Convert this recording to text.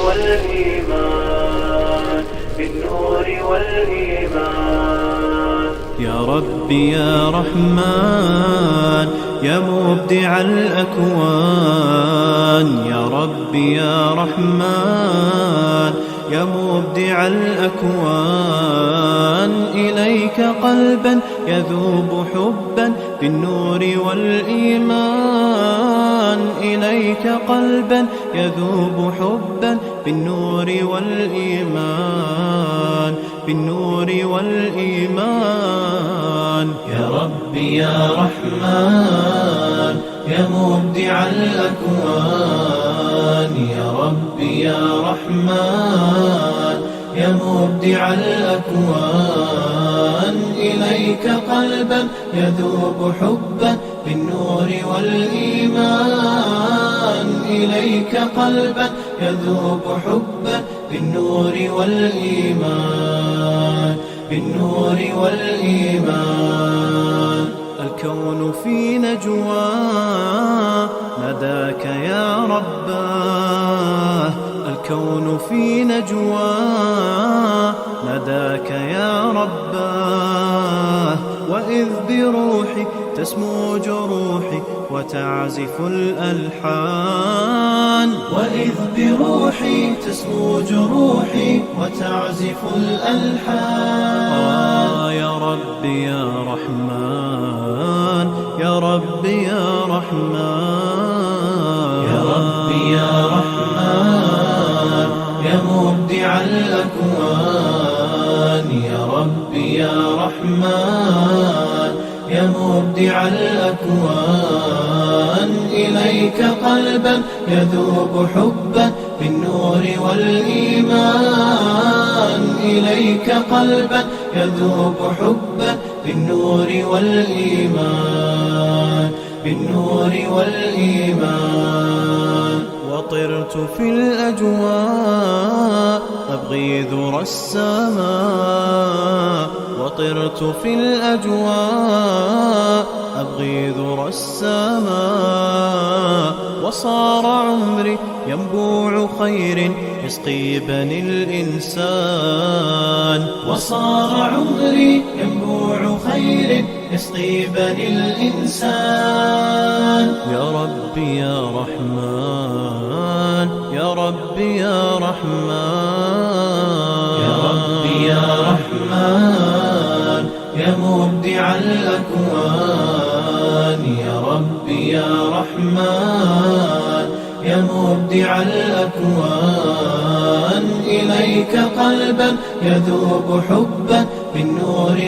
والإيمان، بالنور والإيمان. يا ربي يا رحمن يا مبدع الأكوان، يا ربي يا رحمن يا مبدع الأكوان، إليك قلبا يذوب حبا بالنور والإيمان، إليك قلبا يذوب حبا بالنور والإيمان، بالنور والإيمان. يا ربي يا رحمن يا مبدع الأكوان، يا ربي يا رحمن يا مبدع الأكوان، إليك قلبا يذوب حبا بالنور والإيمان، إليك قلبا يذوب حبا بالنور والإيمان، بالنور والإيمان. الكون في نجوى ناداك يا رباه، الكون في نجوى ناداك يا رباه، وإذ بروحي تسمو جروحي وتعزف الألحان، وإذ بروحي تسمو جروحي وتعزف الألحان. يا ربي يا رحمن يا ربي يا رحمن، يا ربي يا رحمن يا مبدع الأكوان، يا ربي يا رحمن يا مبدع الأكوان، إليك قلبا يذوب حبا بالنور والإيمان، إليك قلبا يذوب حبا بالنور والإيمان، بالنور والإيمان. وطرت في الأجواء أبغي ذرى السماء، وطرت في الأجواء أبغي ذرى السماء، وصار عمري ينبوع خير يسقي بني الإنسان، وصار عمري ينبوع خير يسقي بني الإنسان. يا ربي يا رحمن يا ربي يا رحمن، يا ربي يا رحمن يا مبدع الأكوان، يا ربي يا رحمن يا مبدع الأكوان، إليك قلبا يذوب حبا بالنور